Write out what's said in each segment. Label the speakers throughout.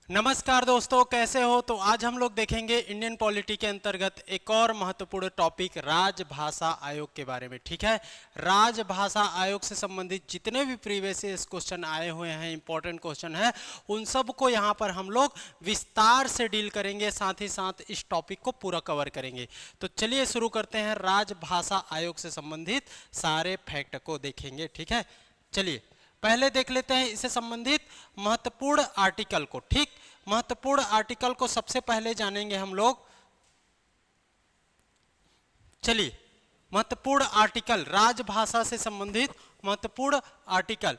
Speaker 1: नमस्कार दोस्तों, कैसे हो। तो आज हम लोग देखेंगे इंडियन पॉलिटी के अंतर्गत एक और महत्वपूर्ण टॉपिक राजभाषा आयोग के बारे में। ठीक है, राजभाषा आयोग से संबंधित जितने भी प्रीवियस क्वेश्चन आए हुए हैं, इंपॉर्टेंट क्वेश्चन है, उन सब को यहाँ पर हम लोग विस्तार से डील करेंगे, साथ ही साथ इस टॉपिक को पूरा कवर करेंगे। तो चलिए शुरू करते हैं, राजभाषा आयोग से संबंधित सारे फैक्ट को देखेंगे। ठीक है, चलिए पहले देख लेते हैं इससे संबंधित महत्वपूर्ण आर्टिकल को। ठीक, महत्वपूर्ण आर्टिकल को सबसे पहले जानेंगे हम लोग। चलिए, महत्वपूर्ण आर्टिकल, राजभाषा से संबंधित महत्वपूर्ण आर्टिकल,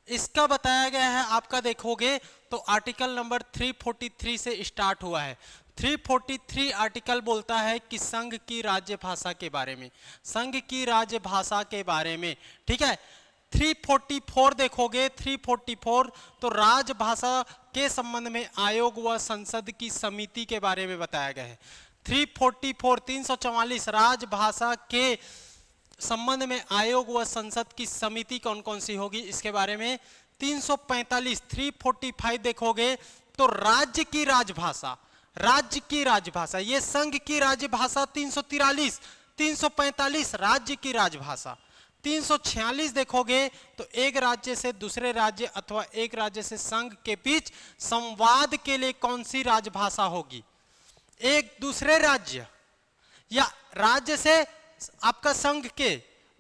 Speaker 1: इसका बताया गया है। आपका देखोगे तो आर्टिकल नंबर 343 से स्टार्ट हुआ है। 343 आर्टिकल बोलता है कि संघ की राज्यभाषा के बारे में, संघ की राज्यभाषा के बारे में। ठीक है, 344 देखोगे, 344 तो राजभाषा के संबंध में आयोग व संसद की समिति के बारे में बताया गया है। 344 344 राजभाषा के संबंध में आयोग व संसद की समिति कौन कौन सी होगी, इसके बारे में। 345 345 देखोगे तो राज्य की राजभाषा, राज्य की राजभाषा, ये संघ की राज्यभाषा। 343 345 राज्य की राजभाषा। 346 देखोगे तो एक राज्य से दूसरे राज्य अथवा एक राज्य से संघ के बीच संवाद के लिए कौन सी राजभाषा होगी। एक दूसरे राज्य या राज्य से आपका संघ के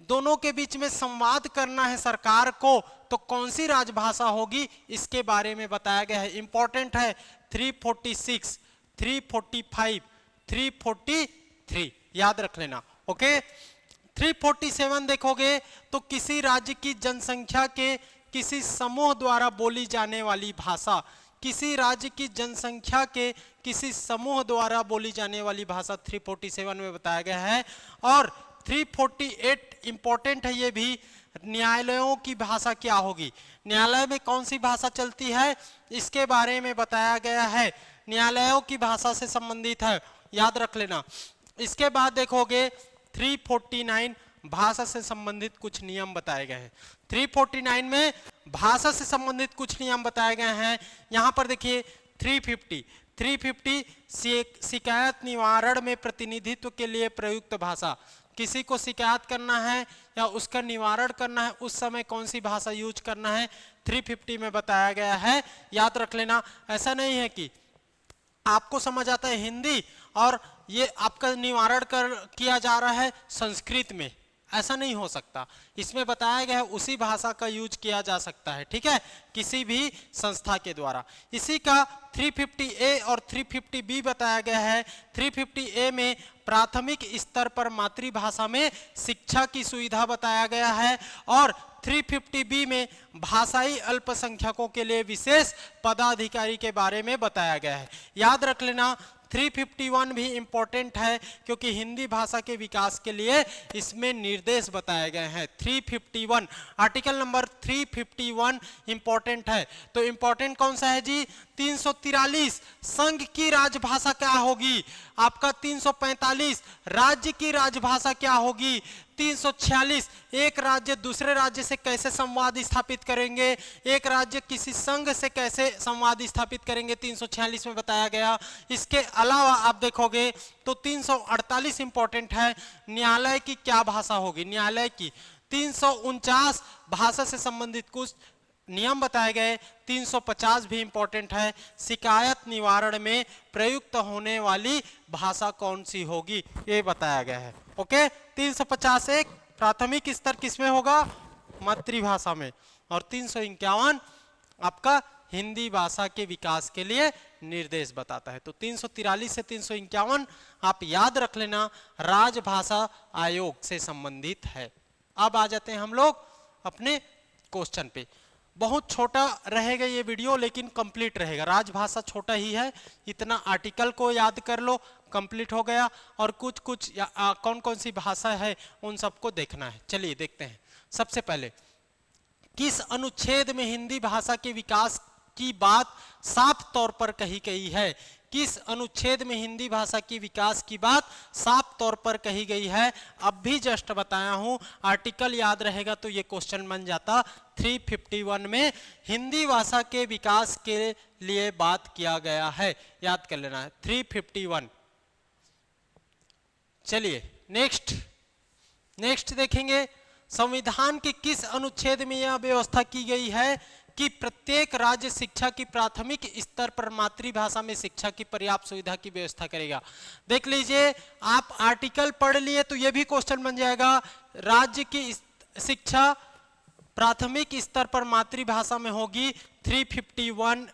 Speaker 1: दोनों के बीच में संवाद करना है सरकार को, तो कौन सी राजभाषा होगी, इसके बारे में बताया गया है। इंपॉर्टेंट है 346 345 343, याद रख लेना। ओके, 347 देखोगे तो किसी राज्य की जनसंख्या के किसी समूह द्वारा बोली जाने वाली भाषा, किसी राज्य की जनसंख्या के किसी समूह द्वारा बोली जाने वाली भाषा 347 में बताया गया है। और 348 इंपॉर्टेंट है ये भी, न्यायालयों की भाषा क्या होगी, न्यायालय में कौन सी भाषा चलती है, इसके बारे में बताया गया है। न्यायालयों की भाषा से संबंधित है, याद रख लेना। इसके बाद देखोगे 349 भाषा से संबंधित कुछ नियम बताए गए हैं। 349 में भाषा से संबंधित कुछ नियम बताए गए हैं। यहां पर देखिए 350 शिकायत निवारण में प्रतिनिधित्व के लिए प्रयुक्त भाषा, किसी को शिकायत करना है या उसका निवारण करना है, उस समय कौन सी भाषा यूज करना है, 350 में बताया गया है, याद रख लेना। ऐसा नहीं है कि आपको समझ आता है हिंदी और ये आपका निवारण किया जा रहा है संस्कृत में, ऐसा नहीं हो सकता। इसमें बताया गया है उसी भाषा का यूज किया जा सकता है, ठीक है, किसी भी संस्था के द्वारा। इसी का 350A और 350B बताया गया है। 350A में प्राथमिक स्तर पर मातृभाषा में शिक्षा की सुविधा बताया गया है, और 350B में भाषाई अल्पसंख्यकों के लिए विशेष पदाधिकारी के बारे में बताया गया है। याद रख लेना 351 भी इंपॉर्टेंट है, क्योंकि हिंदी भाषा के विकास के लिए इसमें निर्देश बताए गए हैं। 351 आर्टिकल नंबर 351 इंपॉर्टेंट है। तो इंपॉर्टेंट कौन सा है जी, 343 संघ की राजभाषा क्या होगी, आपका 345 राज्य की राजभाषा क्या होगी, 346 एक राज्य दूसरे राज्य से कैसे संवाद स्थापित करेंगे, एक राज्य किसी संघ से कैसे संवाद स्थापित करेंगे, 346 में बताया गया। इसके अलावा आप देखोगे तो 348 इंपॉर्टेंट है, न्यायालय की क्या भाषा होगी, न्यायालय की। 349 भाषा से संबंधित कुछ नियम बताए गए। 350 भी इंपॉर्टेंट है, शिकायत निवारण में प्रयुक्त होने वाली भाषा कौन सी होगी, ये बताया गया है। ओके, 350 एक प्राथमिक स्तर किसमें होगा, मातृभाषा में, और 351 आपका हिंदी भाषा के विकास के लिए निर्देश बताता है। तो 343 से 351 आप याद रख लेना, राजभाषा आयोग से संबंधित है। अब आ जाते हैं हम लोग अपने क्वेश्चन पे। बहुत छोटा रहेगा ये वीडियो, लेकिन कंप्लीट रहेगा। राजभाषा छोटा ही है, इतना आर्टिकल को याद कर लो, कंप्लीट हो गया। और कुछ कुछ कौन कौन सी भाषा है उन सबको देखना है। चलिए देखते हैं। सबसे पहले, किस अनुच्छेद में हिंदी भाषा के विकास की बात साफ तौर पर कही गई है, किस अनुच्छेद में हिंदी भाषा की विकास की बात साफ तौर पर कही गई है? अब भी जस्ट बताया हूं, आर्टिकल याद रहेगा तो ये क्वेश्चन बन जाता। 351 में हिंदी भाषा के विकास के लिए बात किया गया है, याद कर लेना है 351। चलिए नेक्स्ट देखेंगे, संविधान के किस अनुच्छेद में यह व्यवस्था की गई है कि प्रत्येक राज्य शिक्षा की प्राथमिक स्तर पर मातृभाषा में शिक्षा की पर्याप्त सुविधा की व्यवस्था करेगा? देख लीजिए, आप आर्टिकल पढ़ लिए तो यह भी क्वेश्चन बन जाएगा। राज्य की शिक्षा प्राथमिक स्तर पर मातृभाषा में होगी। 351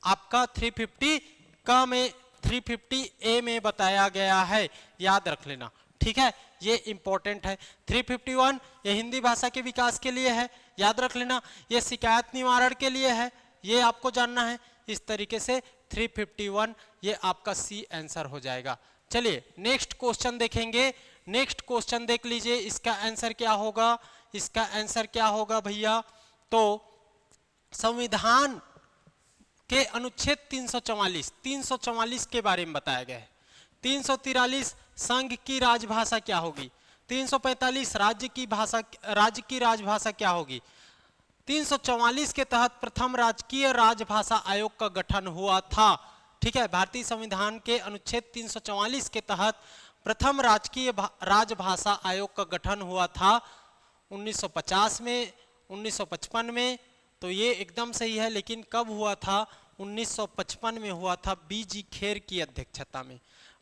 Speaker 1: आपका 350 का में 350A में बताया गया है, याद रख लेना, ठीक है, ये इंपॉर्टेंट है। 351 ये हिंदी भाषा के विकास के लिए है, याद रख लेना। ये शिकायत निवारण के लिए है, ये आपको जानना है। इस तरीके से 351 ये आपका सी आंसर हो जाएगा। चलिए नेक्स्ट क्वेश्चन देखेंगे। नेक्स्ट क्वेश्चन देख लीजिए, इसका आंसर क्या होगा? इसका आंसर क्या होगा भैया? तो संविधान के अनुच्छेद 344 के बारे में बताया गया है। 343 संघ की राजभाषा क्या होगी? 345 राज्य की राजभाषा क्या होगी? 344 के तहत प्रथम राजकीय राजभाषा आयोग का गठन हुआ था, ठीक है। भारतीय संविधान के अनुच्छेद 344 के तहत प्रथम राजकीय राजभाषा आयोग का गठन हुआ था 1950 में, 1955 में, तो ये एकदम सही है। लेकिन कब हुआ था? 1955 में हुआ था, बीजी खेर की अध्यक्षता में।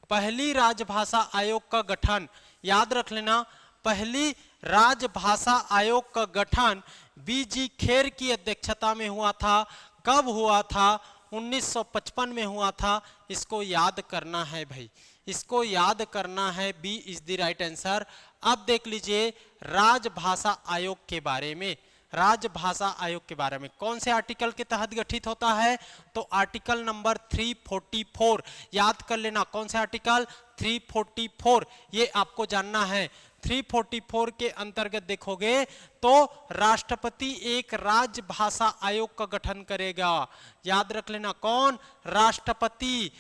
Speaker 1: पहली राजभाषा आयोग का गठन, याद रख लेना, पहली राजभाषा आयोग का गठन बीजी खेर की अध्यक्षता में हुआ था। कब हुआ था? 1955 में हुआ था। इसको याद करना है भाई, इसको याद करना है। B is the right answer. अब देख लीजिए राजभाषा आयोग के बारे में। राजभाषा आयोग के बारे में कौन से आर्टिकल के तहत गठित होता है? तो आर्टिकल नंबर 344, याद कर लेना। कौन से आर्टिकल? 344, ये आपको जानना है। 344 के अंतर्गत देखोगे तो राष्ट्रपति एक राजभाषा आयोग का गठन करेगा, याद रख लेना। कौन? राष्ट्रपति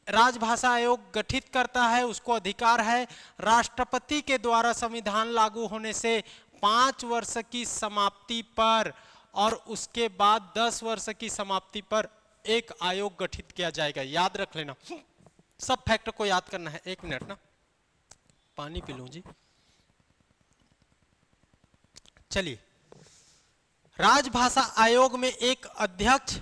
Speaker 1: राजभाषा आयोग गठित करता है, उसको अधिकार है। राष्ट्रपति के द्वारा संविधान लागू होने से 5 वर्ष की समाप्ति पर और उसके बाद 10 वर्ष की समाप्ति पर एक आयोग गठित किया जाएगा, याद रख लेना। सब फैक्ट को याद करना है। 1 मिनट ना, पानी पी लूं जी। चलिए, राजभाषा आयोग में एक अध्यक्ष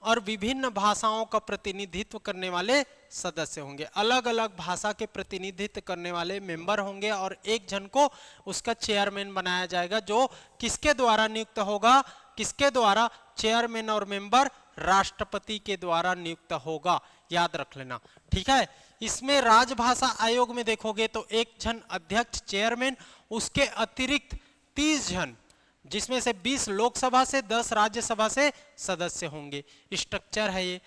Speaker 1: और विभिन्न भाषाओं का प्रतिनिधित्व करने वाले सदस्य होंगे। अलग अलग भाषा के प्रतिनिधित्व करने वाले मेंबर होंगे और एक जन को उसका चेयरमैन बनाया जाएगा, जो किसके द्वारा नियुक्त होगा? किसके द्वारा? चेयरमैन और मेंबर राष्ट्रपति के द्वारा नियुक्त होगा, याद रख लेना, ठीक है। इसमें राजभाषा आयोग में देखोगे तो एक जन अध्यक्ष चेयरमैन, उसके अतिरिक्त 30 जन, जिसमें से 20 लोकसभा से 10 राज्यसभा से सदस्य होंगे। स्ट्रक्चर है ये।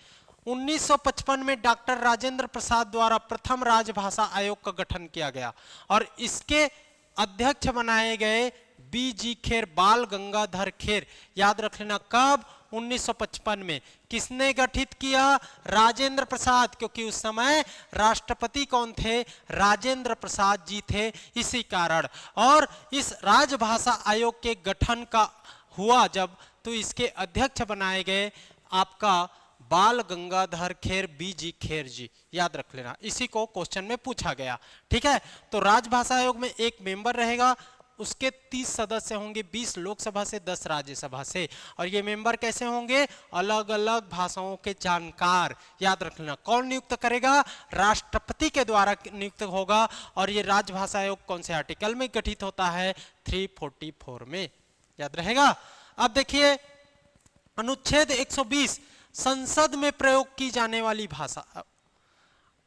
Speaker 1: 1955 में डॉक्टर राजेंद्र प्रसाद द्वारा प्रथम राजभाषा आयोग का गठन किया गया और इसके अध्यक्ष बनाए गए बीजी खेर, बाल गंगाधर खेर, याद रख लेना। कब? 1955 में। किसने गठित किया? राजेंद्र प्रसाद, क्योंकि उस समय राष्ट्रपति कौन थे? राजेंद्र प्रसाद जी थे, इसी कारण। और इस राजभाषा आयोग के गठन का हुआ जब, तो इसके अध्यक्ष बनाए गए आपका बाल गंगाधर खेर, बीजी खेर जी, याद रख लेना। इसी को क्वेश्चन में पूछा गया, ठीक है। तो राजभाषा आयोग में एक मेंबर रहेगा, उसके 30 सदस्य होंगे, 20 लोकसभा से 10 राज्यसभा से। और ये मेंबर कैसे होंगे? अलग अलग भाषाओं के जानकार, याद रख लेना। कौन नियुक्त करेगा? राष्ट्रपति के द्वारा नियुक्त होगा। और ये राजभाषा आयोग कौन से आर्टिकल में गठित होता है? 344 में, याद रहेगा। अब देखिए अनुच्छेद 120, संसद में प्रयोग की जाने वाली भाषा।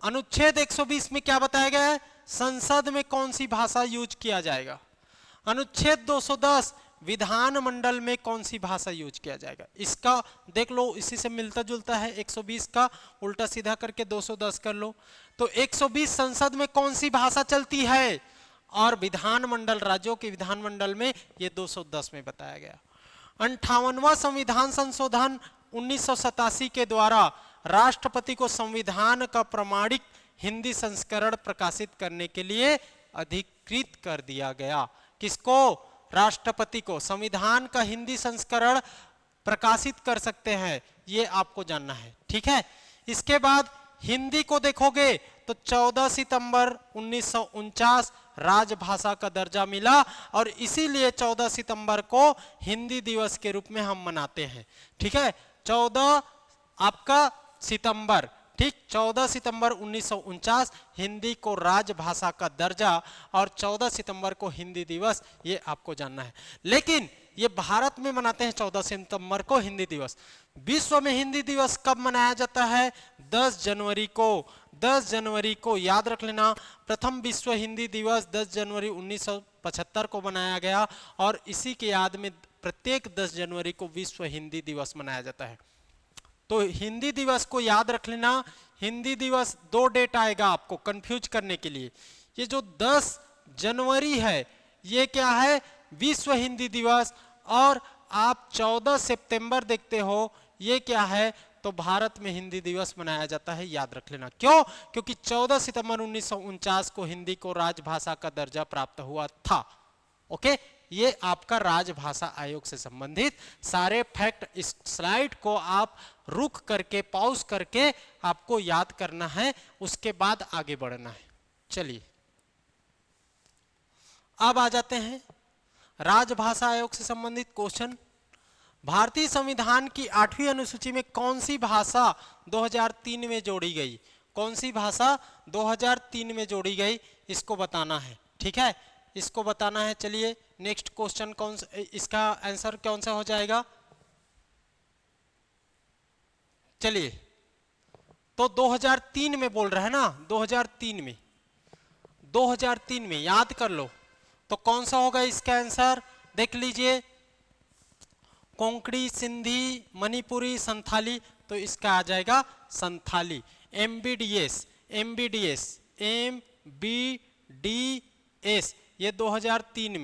Speaker 1: अनुच्छेद 120 में क्या बताया गया है? संसद में कौन सी भाषा यूज किया जाएगा। अनुच्छेद 210, विधानमंडल में कौन सी भाषा यूज किया जाएगा। इसका देख लो, इसी से मिलता जुलता है। 120 का उल्टा सीधा करके 210 कर लो। तो 120 संसद में कौन सी भाषा चलती है, और विधानमंडल, राज्यों के विधानमंडल में ये 210 में बताया गया। 58वां संविधान संशोधन 1987 के द्वारा राष्ट्रपति को संविधान का प्रमाणिक हिंदी संस्करण प्रकाशित करने के लिए अधिकृत कर दिया गया। किसको? राष्ट्रपति को संविधान का हिंदी संस्करण प्रकाशित कर सकते हैं, ये आपको जानना है। ठीक है, इसके बाद हिंदी को देखोगे तो 14 सितंबर 1949 राजभाषा का दर्जा मिला और इसीलिए 14 सितंबर को हिंदी दिवस के रूप में हम मनाते हैं। ठीक है, 14 आपका सितंबर, ठीक, 14 सितंबर 1949 हिंदी को राजभाषा का दर्जा और 14 सितंबर को हिंदी दिवस, ये आपको जानना है। लेकिन ये भारत में मनाते हैं 14 सितंबर को हिंदी दिवस। विश्व में हिंदी दिवस कब मनाया जाता है? 10 जनवरी को। 10 जनवरी को याद रख लेना, प्रथम विश्व हिंदी दिवस 10 जनवरी 1975 को मनाया गया और इसी के याद में प्रत्येक 10 जनवरी को विश्व हिंदी दिवस मनाया जाता है। तो हिंदी दिवस को याद रख लेना। हिंदी दिवस 2 डेट आएगा आपको कंफ्यूज करने के लिए। ये जो 10 जनवरी है ये क्या है? विश्व हिंदी दिवस। और आप 14 सितंबर देखते हो ये क्या है? तो भारत में हिंदी दिवस मनाया जाता है, याद रख लेना। क्यों? क्योंकि 14 सितंबर 1949 को हिंदी को राजभाषा का दर्जा प्राप्त हुआ था। ओके, ये आपका राजभाषा आयोग से संबंधित सारे फैक्ट। इस स्लाइड को आप रुक करके पॉज करके आपको याद करना है, उसके बाद आगे बढ़ना है। चलिए अब आ जाते हैं राजभाषा आयोग से संबंधित क्वेश्चन। भारतीय संविधान की 8वीं अनुसूची में कौन सी भाषा 2003 में जोड़ी गई? कौन सी भाषा 2003 में जोड़ी गई, इसको बताना है। ठीक है, इसको बताना है। चलिए नेक्स्ट क्वेश्चन कौन सा, इसका आंसर कौन सा हो जाएगा? चलिए, तो 2003 में बोल रहे हैं ना, 2003 में याद कर लो। तो कौन सा होगा इसका आंसर? देख लीजिए, कोंकणी, सिंधी, मणिपुरी, संथाली, तो इसका आ जाएगा संथाली। MBDS ये 2003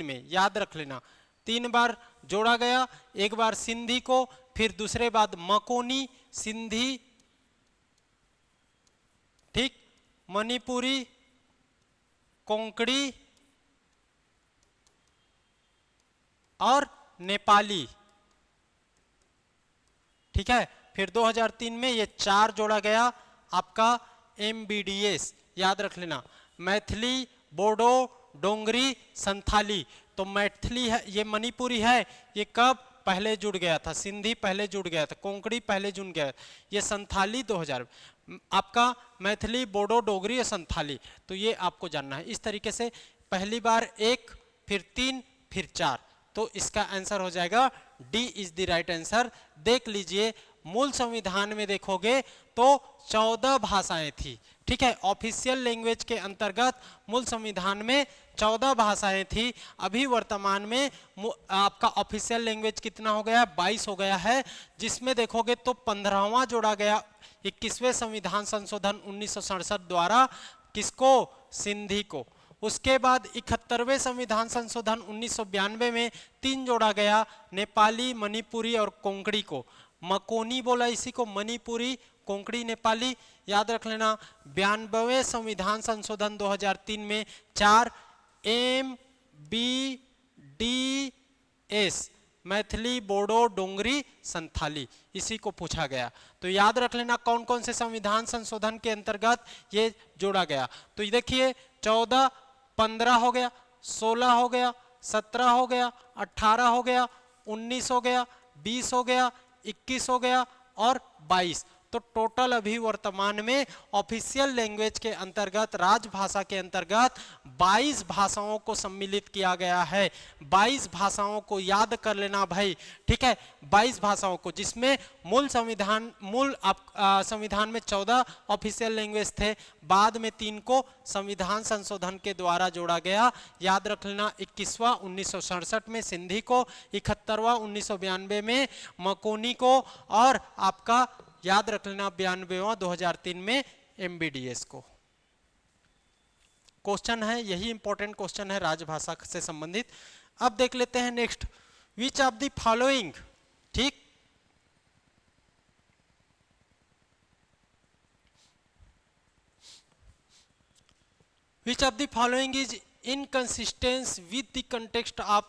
Speaker 1: में याद रख लेना। 3 बार जोड़ा गया, एक बार सिंधी को, फिर दूसरे बाद मकोनी, सिंधी, ठीक, मणिपुरी, कोंकणी और नेपाली। ठीक है, फिर 2003 में ये 4 जोड़ा गया आपका MBDS, याद रख लेना। मैथिली, बोडो, डोंगरी, संथाली। तो मैथिली है, ये मणिपुरी है, ये कब पहले जुड़ गया था, सिंधी पहले जुड़ गया था, कोंकणी पहले जुड़ गया, ये संथाली 2000। आपका मैथिली, बोडो, डोगरी और संथाली, तो ये आपको जानना है। इस तरीके से पहली बार 1, फिर 3, फिर 4, तो इसका आंसर हो जाएगा D is the right answer. देख लीजिए, मूल संविधान में देखोगे तो 14 भाषाएं थी। ठीक है, ऑफिशियल लैंग्वेज के अंतर्गत मूल संविधान में 14 भाषाएं थी। अभी वर्तमान में आपका ऑफिशियल लैंग्वेज कितना हो गया? 22 हो गया है, जिसमें देखोगे तो 15वां जोड़ा गया 21वें संविधान संशोधन 1967 द्वारा। किसको? सिंधी को। उसके बाद 71वें संविधान संशोधन 1992 में 3 जोड़ा गया, नेपाली, मणिपुरी और कोंकणी को। मकोनी बोला इसी को, मणिपुरी, कोंकणी, नेपाली, याद रख लेना। 92वें संविधान संशोधन 2003 में 4 MBDS, मैथिली, बोडो, डोंगरी, संथाली, इसी को पूछा गया। तो याद रख लेना कौन कौन से संविधान संशोधन के अंतर्गत ये जोड़ा गया। तो ये देखिए, 14, 15 हो गया, 16 हो गया, 17 हो गया, 18 हो गया, 19 हो गया, 20 हो गया, 21 हो गया और 22। तो टोटल अभी वर्तमान में ऑफिशियल लैंग्वेज के अंतर्गत, राजभाषा के अंतर्गत 22 भाषाओं को सम्मिलित किया गया है। 22 भाषाओं को याद कर लेना भाई। ठीक है, 22 भाषाओं को, जिसमें मूल संविधान में 14 ऑफिशियल लैंग्वेज थे, बाद में 3 को संविधान संशोधन के द्वारा जोड़ा गया। याद रख लेना, 21वां 1967 में सिंधी को, 71वां 1992 में मकोनी को, और आपका याद रख लेना 92वां 2003 में MBDS को। क्वेश्चन है, यही इंपॉर्टेंट क्वेश्चन है राजभाषा से संबंधित। अब देख लेते हैं next, which of the following, ठीक, which of the following is inconsistence with the context of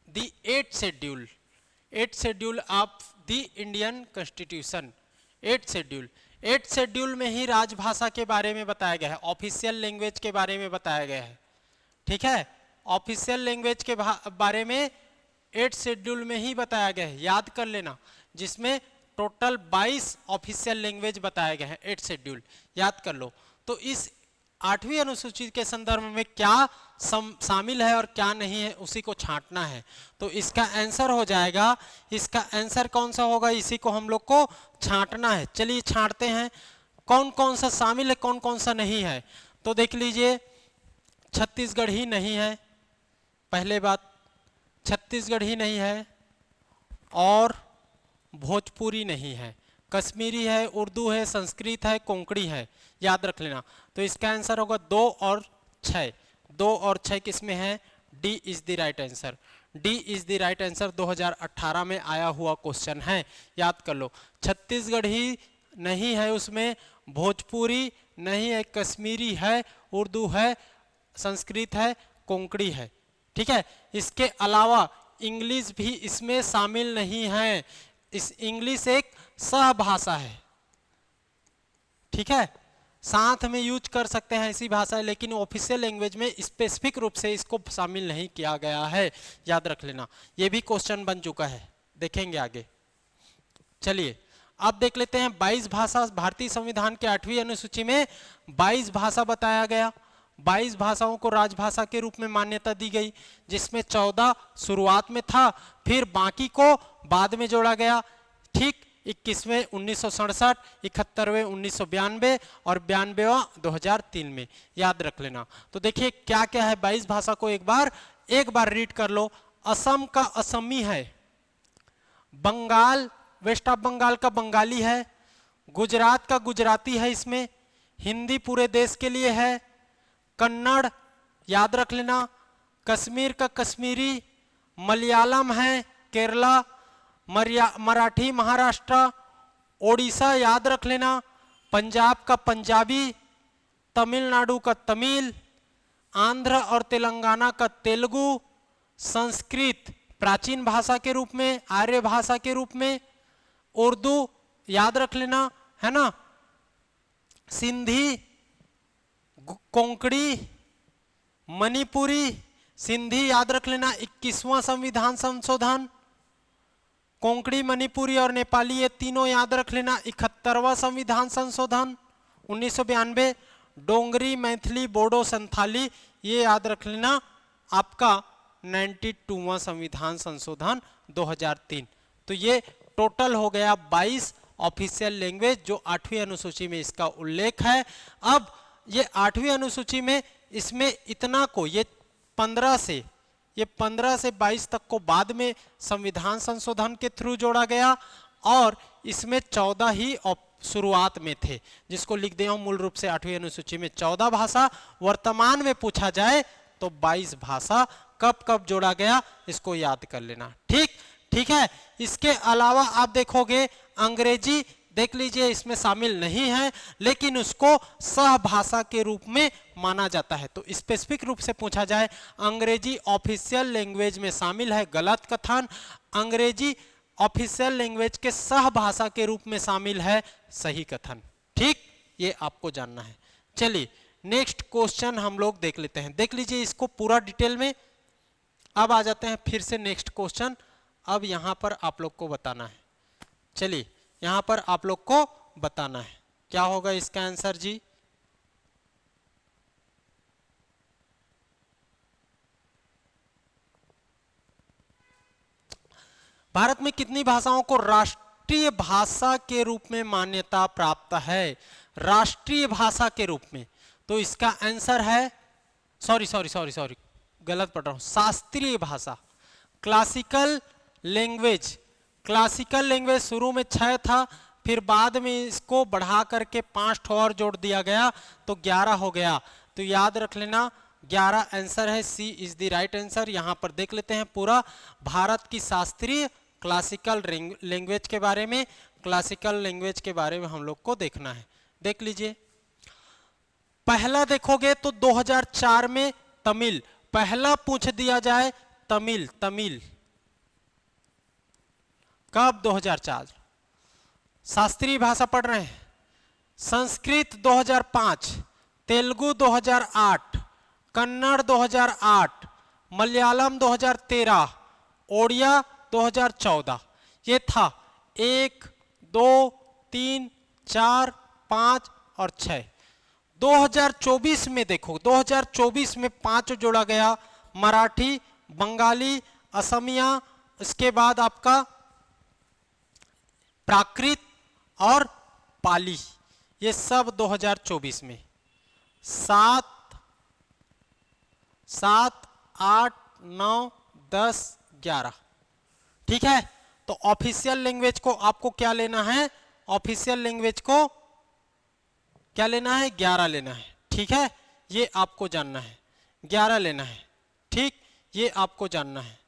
Speaker 1: the 8th schedule of the Indian constitution. 8th schedule में ही राजभाषा के बारे में बताया गया है, ऑफिशियल लैंग्वेज के बारे में बताया गया है। ठीक है, ऑफिशियल लैंग्वेज के बारे में 8th शेड्यूल में ही बताया गया है, याद कर लेना, जिसमें टोटल 22 ऑफिशियल लैंग्वेज बताए गए हैं। 8th शेड्यूल याद कर लो। तो इस 8वीं अनुसूची के संदर्भ में क्या शामिल है और क्या नहीं है, उसी को छांटना है। तो इसका आंसर हो जाएगा, इसका आंसर कौन सा होगा, इसी को हम लोग को छांटना है। चलिए छांटते हैं, कौन कौन सा शामिल है, कौन कौन सा नहीं है। तो देख लीजिए, छत्तीसगढ़ ही नहीं है, पहले बात छत्तीसगढ़ ही नहीं है, और भोजपुरी नहीं है, कश्मीरी है, उर्दू है, संस्कृत है, कोंकणी है, याद रख लेना। तो इसका आंसर होगा 2 और 6। 2 और 6 किस में है, D is the right answer. D is the right answer, 2018 में आया हुआ क्वेश्चन है, याद कर लो। छत्तीसगढ़ ही नहीं है उसमें, भोजपुरी नहीं है, कश्मीरी है, उर्दू है, संस्कृत है, कोंकणी है। ठीक है, इसके अलावा इंग्लिश भी इसमें शामिल नहीं है। इस इंग्लिश एक सहभाषा है, ठीक है, साथ में यूज कर सकते हैं ऐसी भाषा है, लेकिन ऑफिशियल लैंग्वेज में स्पेसिफिक रूप से इसको शामिल नहीं किया गया है, याद रख लेना। ये भी क्वेश्चन बन चुका है, देखेंगे आगे। चलिए अब देख लेते हैं 22 भाषा। भारतीय संविधान के 8वीं अनुसूची में 22 भाषा बताया गया। 22 भाषाओं को राजभाषा के रूप में मान्यता दी गई, जिसमें 14 शुरुआत में था, फिर बाकी को बाद में जोड़ा गया। ठीक, 21वें 1967, 71वें 1992 और 92वां 2003 में, याद रख लेना। तो देखिए क्या क्या है, 22 भाषा को एक बार रीड कर लो। असम का असमी है, बंगाल वेस्ट ऑफ बंगाल का बंगाली है, गुजरात का गुजराती है, इसमें हिंदी पूरे देश के लिए है, कन्नड़ याद रख लेना, कश्मीर का कश्मीरी, मलयालम है, केरला, मराठी महाराष्ट्र, ओडिशा याद रख लेना, पंजाब का पंजाबी, तमिलनाडु का तमिल, आंध्र और तेलंगाना का तेलुगु, संस्कृत प्राचीन भाषा के रूप में, आर्य भाषा के रूप में, उर्दू याद रख लेना, है ना, सिंधी, कोंकणी, मणिपुरी, सिंधी याद रख लेना, 21वां संविधान संशोधन, कोंकणी, मणिपुरी और नेपाली ये तीनों याद रख लेना, 71वां संविधान संशोधन 1992, डोंगरी, मैथिली, बोडो, संथाली ये याद रख लेना आपका 92वां संविधान संशोधन 2003। तो ये टोटल हो गया 22 ऑफिशियल लैंग्वेज जो 8वीं अनुसूची में इसका उल्लेख है। अब ये 8वीं अनुसूची में इसमें इतना को ये 15 से 22 तक को बाद में संविधान संशोधन के थ्रू जोड़ा गया, और इसमें 14 ही शुरुआत में थे, जिसको लिख दिया हूं मूल रूप से 8वीं अनुसूची में 14 भाषा। वर्तमान में पूछा जाए तो 22 भाषा कब कब जोड़ा गया इसको याद कर लेना। ठीक है। इसके अलावा आप देखोगे अंग्रेजी देख लीजिए इसमें शामिल नहीं है, लेकिन उसको सहभाषा के रूप में माना जाता है। तो स्पेसिफिक रूप से पूछा जाए अंग्रेजी ऑफिशियल लैंग्वेज में शामिल है, गलत कथन। अंग्रेजी ऑफिशियल लैंग्वेज के सहभाषा के रूप में शामिल है, सही कथन। ठीक, ये आपको जानना है। चलिए नेक्स्ट क्वेश्चन हम लोग देख लेते हैं। देख लीजिए इसको पूरा डिटेल में। अब आ जाते हैं फिर से नेक्स्ट क्वेश्चन। अब यहां पर आप लोग को बताना है, चलिए यहां पर आप लोग को बताना है क्या होगा इसका आंसर जी। भारत में कितनी भाषाओं को राष्ट्रीय भाषा के रूप में मान्यता प्राप्त है? राष्ट्रीय भाषा के रूप में, तो इसका आंसर है सॉरी गलत पढ़ रहा हूं, शास्त्रीय भाषा, क्लासिकल लैंग्वेज। क्लासिकल लैंग्वेज शुरू में 6 था, फिर बाद में इसको बढ़ा करके 5 ठो और जोड़ दिया गया तो 11 हो गया। तो याद रख लेना 11 आंसर है, सी इज द राइट आंसर। यहां पर देख लेते हैं पूरा भारत की शास्त्रीय क्लासिकल लैंग्वेज के बारे में, क्लासिकल लैंग्वेज के बारे में हम लोग को देखना है। देख लीजिए पहला देखोगे तो 2004 में तमिल, पहला पूछ दिया जाए तमिल, तमिल कब? 2004। शास्त्रीय भाषा पढ़ रहे हैं। संस्कृत 2005, तेलुगु 2008, कन्नड़ 2008, मलयालम 2013, ओडिया 2014। ये था 1, 2, 3, 4, 5 और 6। 2024 में देखो, 2024 में 5 जोड़ा गया, मराठी, बंगाली, असमिया, इसके बाद आपका प्राकृत और पाली, ये सब 2024 में 7, 8, 9, 10, 11। ठीक है, तो ऑफिशियल लैंग्वेज को आपको क्या लेना है? ऑफिशियल लैंग्वेज को क्या लेना है? 11 लेना है। ठीक है, ये आपको जानना है, 11 लेना है। ठीक, ये आपको जानना है।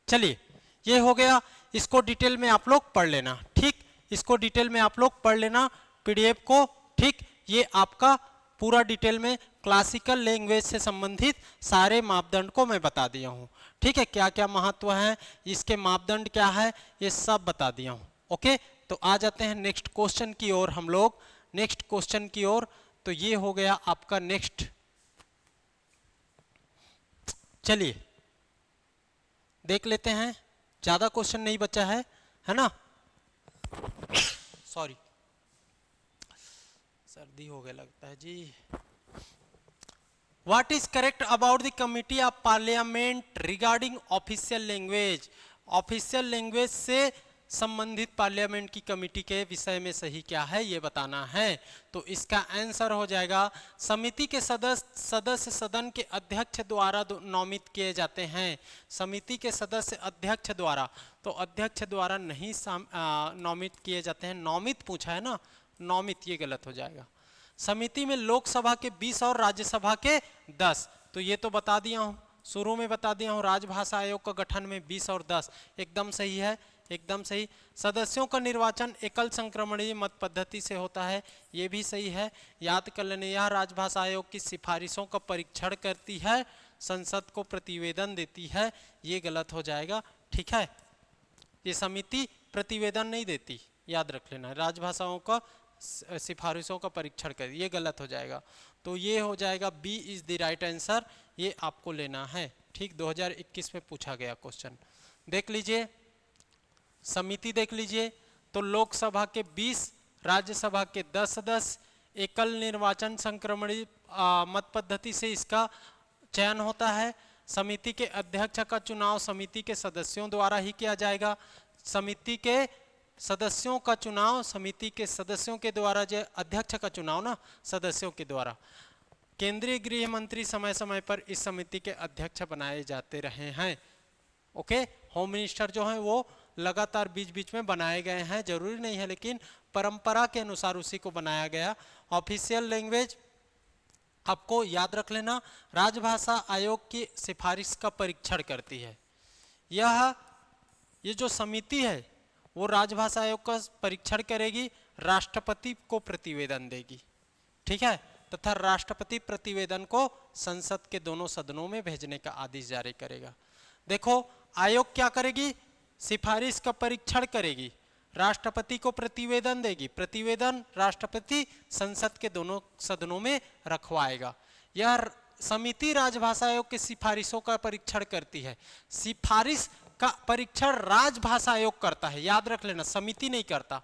Speaker 1: चलिए, ये हो गया, इसको डिटेल में आप लोग पढ़ लेना। ठीक, इसको डिटेल में आप लोग पढ़ लेना पीडीएफ को। ठीक, ये आपका पूरा डिटेल में क्लासिकल लैंग्वेज से संबंधित सारे मापदंड को मैं बता दिया हूँ। ठीक है, क्या क्या महत्व है, इसके मापदंड क्या है, ये सब बता दिया हूँ। ओके, तो आ जाते हैं नेक्स्ट क्वेश्चन की ओर हम लोग, नेक्स्ट क्वेश्चन की ओर। तो ये हो गया आपका नेक्स्ट। चलिए देख लेते हैं, ज्यादा क्वेश्चन नहीं बचा है ना? सॉरी, सर्दी हो गया लगता है जी। What is correct about the committee of parliament regarding official language? Official language से संबंधित पार्लियामेंट की कमिटी के विषय में सही क्या है, ये बताना है। तो इसका आंसर हो जाएगा, समिति के सदस्य सदन के अध्यक्ष द्वारा नोमित किए जाते हैं। समिति के सदस्य अध्यक्ष द्वारा, तो अध्यक्ष द्वारा नहीं नोमित किए जाते हैं। नोमित पूछा है ना, नोमित ये गलत हो जाएगा। समिति में लोकसभा के 20 और राज्यसभा के 10, तो ये तो बता दिया हूँ, शुरू में बता दिया हूँ। राजभाषा आयोग का गठन में 20 और 10 एकदम सही है, एकदम सही। सदस्यों का निर्वाचन एकल संक्रमणीय मत पद्धति से होता है, ये भी सही है, याद कर लेने। यह राजभाषा आयोग की सिफारिशों का परीक्षण करती है, संसद को प्रतिवेदन देती है, ये गलत हो जाएगा। ठीक है, ये समिति प्रतिवेदन नहीं देती, याद रख लेना। राजभाषाओं का सिफारिशों का परीक्षण कर, ये गलत हो जाएगा। तो ये हो जाएगा B is the right answer, ये आपको लेना है। ठीक, 2021 में पूछा गया क्वेश्चन। देख लीजिए, समिति देख लीजिए, तो लोकसभा के 20, राज्यसभा के 10, एकल निर्वाचन संक्रमणीय मत पद्धति से इसका चयन होता है। समिति के अध्यक्ष का चुनाव समिति के सदस्यों द्वारा ही किया जाएगा। समिति के सदस्यों का चुनाव समिति के सदस्यों के द्वारा, जो अध्यक्ष का चुनाव ना सदस्यों के द्वारा। केंद्रीय गृह मंत्री समय समय पर इस समिति के अध्यक्ष बनाए जाते रहे हैं। ओके, होम मिनिस्टर जो हैं वो लगातार बीच बीच में बनाए गए हैं, जरूरी नहीं है, लेकिन परंपरा के अनुसार उसी को बनाया गया। ऑफिशियल लैंग्वेज आपको याद रख लेना, राजभाषा आयोग की सिफारिश का परीक्षण करती है। ये जो समिति है वो राजभाषा आयोग का परीक्षण करेगी, राष्ट्रपति को प्रतिवेदन देगी। ठीक है, तथा राष्ट्रपति प्रतिवेदन को संसद के दोनों सदनों में भेजने का आदेश जारी करेगा। देखो, आयोग क्या करेगी? सिफारिश का परीक्षण करेगी, राष्ट्रपति को प्रतिवेदन देगी, प्रतिवेदन राष्ट्रपति संसद के दोनों सदनों में रखवाएगा। यह समिति राजभाषा आयोग की सिफारिशों का परीक्षण करती है। सिफारिश का परीक्षण राजभाषा आयोग करता है, याद रख लेना, समिति नहीं करता।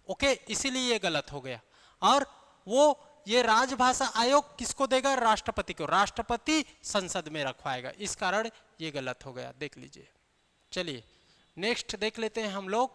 Speaker 1: ओके, इसीलिए ये गलत हो गया। और वो ये राजभाषा आयोग किसको देगा? राष्ट्रपति को, राष्ट्रपति संसद में रखवाएगा, इस कारण ये गलत हो गया। देख लीजिए। चलिए नेक्स्ट देख लेते हैं हम लोग,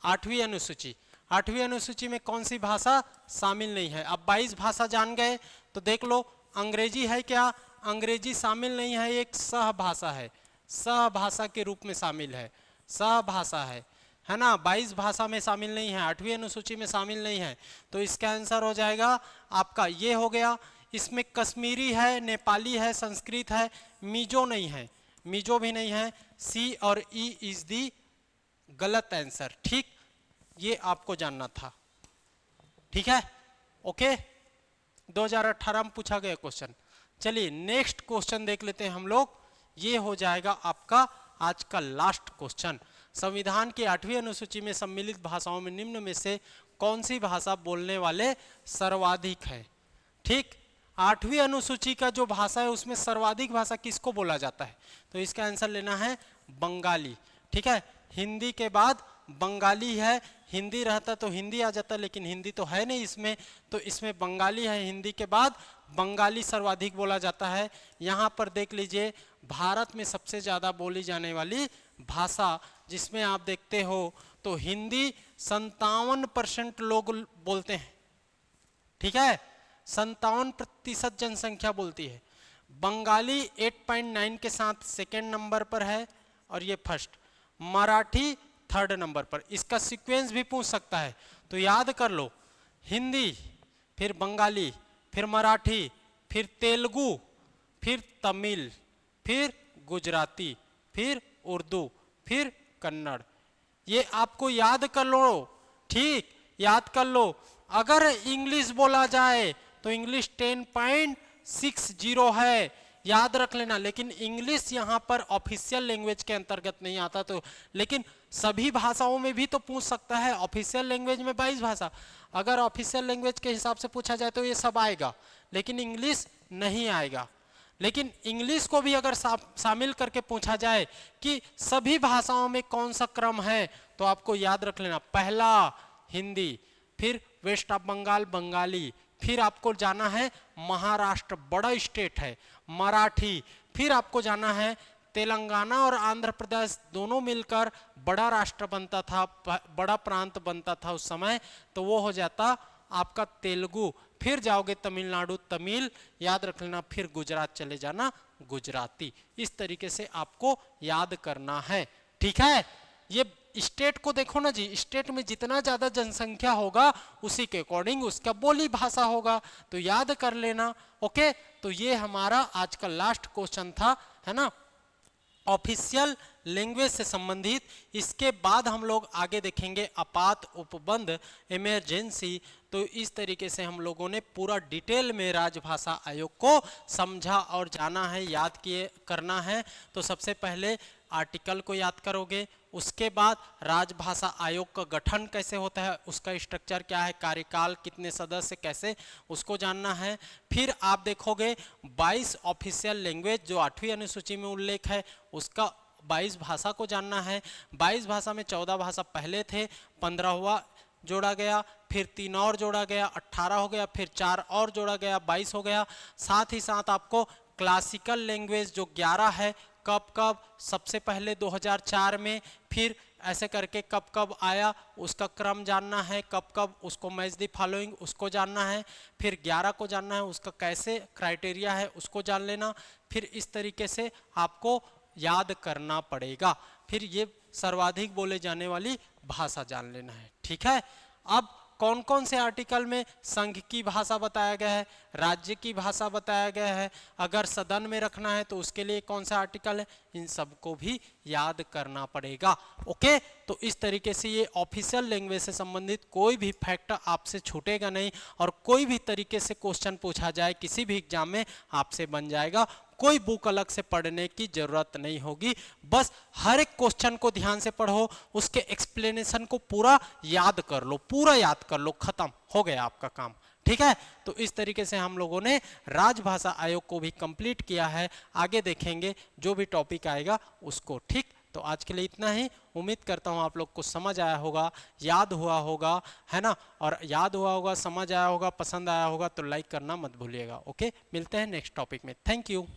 Speaker 1: 8वीं अनुसूची। 8वीं अनुसूची में कौन सी भाषा शामिल नहीं है? अब 22 भाषा जान गए, तो देख लो, अंग्रेजी है क्या? अंग्रेजी शामिल नहीं है, एक सहभाषा है, सहभाषा के रूप में शामिल है, सहभाषा है है ना, 22 भाषा में शामिल नहीं है, 8वीं अनुसूची में शामिल नहीं है, तो इसका आंसर हो जाएगा आपका ये हो गया। इसमें कश्मीरी है, नेपाली है, संस्कृत है, मिजो नहीं है, मिजो भी नहीं है। सी और ई इज दी गलत आंसर। ठीक, ये आपको जानना था। ठीक है, ओके। 2018 में पूछा गया क्वेश्चन। चलिए नेक्स्ट क्वेश्चन देख लेते हैं हम लोग। ये हो जाएगा आपका आज का लास्ट क्वेश्चन। संविधान की 8वीं अनुसूची में सम्मिलित भाषाओं में निम्न में से कौन सी भाषा बोलने वाले सर्वाधिक है? ठीक, 8वीं अनुसूची का जो भाषा है उसमें सर्वाधिक भाषा किसको बोला जाता है? तो इसका आंसर लेना है बंगाली। ठीक है, हिंदी के बाद बंगाली है। हिंदी रहता तो हिंदी आ जाता, लेकिन हिंदी तो है नहीं इसमें, तो इसमें बंगाली है। हिंदी के बाद बंगाली सर्वाधिक बोला जाता है। यहाँ पर देख लीजिए, भारत में सबसे ज़्यादा बोली जाने वाली भाषा जिसमें आप देखते हो तो हिंदी 57% लोग बोलते हैं। ठीक है, 57% जनसंख्या बोलती है। बंगाली 8.9 के साथ सेकेंड नंबर पर है और ये फर्स्ट। मराठी थर्ड नंबर पर। इसका सीक्वेंस भी पूछ सकता है, तो याद कर लो, हिंदी, फिर बंगाली, फिर मराठी, फिर तेलुगु, फिर तमिल, फिर गुजराती, फिर उर्दू, फिर कन्नड़। ये आपको याद कर लो। ठीक, याद कर लो। अगर इंग्लिश बोला जाए तो इंग्लिश 10.60 है, याद रख लेना। लेकिन इंग्लिश यहाँ पर ऑफिशियल लैंग्वेज के अंतर्गत नहीं आता, तो लेकिन सभी भाषाओं में भी तो पूछ सकता है। ऑफिशियल लैंग्वेज में 22 भाषा, अगर ऑफिशियल लैंग्वेज के हिसाब से पूछा जाए तो ये सब आएगा, लेकिन इंग्लिश नहीं आएगा। लेकिन इंग्लिश को भी अगर शामिल करके पूछा जाए कि सभी भाषाओं में कौन सा क्रम है, तो आपको याद रख लेना, पहला हिंदी, फिर वेस्ट ऑफ बंगाल बंगाली, फिर आपको जाना है महाराष्ट्र, बड़ा स्टेट है, मराठी, फिर आपको जाना है तेलंगाना और आंध्र प्रदेश दोनों मिलकर बड़ा राष्ट्र बनता था, बड़ा प्रांत बनता था उस समय, तो वो हो जाता आपका तेलुगु। फिर जाओगे तमिलनाडु, तमिल याद रख लेना, फिर गुजरात चले जाना, गुजराती। इस तरीके से आपको याद करना है। ठीक है, ये स्टेट को देखो ना जी, स्टेट में जितना ज्यादा जनसंख्या होगा उसी के अकॉर्डिंग उसका बोली भाषा होगा, तो याद कर लेना। ओके, तो ये हमारा आज का लास्ट क्वेश्चन था, है ना, ऑफिशियल लैंग्वेज से संबंधित। इसके बाद हम लोग आगे देखेंगे आपात, उपबंध, इमरजेंसी। तो इस तरीके से हम लोगों ने पूरा डिटेल में राजभाषा आयोग को समझा और जाना है, याद किए करना है। तो सबसे पहले आर्टिकल को याद करोगे, उसके बाद राजभाषा आयोग का गठन कैसे होता है, उसका स्ट्रक्चर क्या है, कार्यकाल कितने सदस्य, कैसे उसको जानना है। फिर आप देखोगे 22 ऑफिशियल लैंग्वेज जो 8वीं अनुसूची में उल्लेख है, उसका 22 भाषा को जानना है। 22 भाषा में 14 भाषा पहले थे, 15वां जोड़ा गया, फिर 3 और जोड़ा गया, 18 हो गया, फिर 4 और जोड़ा गया, 22 हो गया। साथ ही साथ आपको क्लासिकल लैंग्वेज जो 11 है, कब कब, सबसे पहले 2004 में, फिर ऐसे करके कब कब आया उसका क्रम जानना है, कब कब उसको मैच दी फॉलोइंग उसको जानना है, फिर 11 को जानना है उसका कैसे क्राइटेरिया है उसको जान लेना। फिर इस तरीके से आपको याद करना पड़ेगा। फिर ये सर्वाधिक बोले जाने वाली भाषा जान लेना है। ठीक है, अब कौन कौन से आर्टिकल में संघ की भाषा बताया गया है, राज्य की भाषा बताया गया है, अगर सदन में रखना है तो उसके लिए कौन सा आर्टिकल है, इन सबको भी याद करना पड़ेगा। ओके, तो इस तरीके से ये ऑफिशियल लैंग्वेज से संबंधित कोई भी फैक्ट आपसे छूटेगा नहीं, और कोई भी तरीके से क्वेश्चन पूछा जाए किसी भी एग्जाम में आपसे बन जाएगा। कोई बुक अलग से पढ़ने की जरूरत नहीं होगी, बस हर एक क्वेश्चन को ध्यान से पढ़ो, उसके एक्सप्लेनेशन को पूरा याद कर लो, पूरा याद कर लो, खत्म हो गया आपका काम। ठीक है, तो इस तरीके से हम लोगों ने राजभाषा आयोग को भी कंप्लीट किया है। आगे देखेंगे जो भी टॉपिक आएगा उसको। ठीक, तो आज के लिए इतना ही। उम्मीद करता हूँ आप लोग को समझ आया होगा, याद हुआ होगा, है ना, और याद हुआ होगा, समझ आया होगा, पसंद आया होगा तो लाइक करना मत भूलिएगा। ओके, मिलते हैं नेक्स्ट टॉपिक में। Thank you.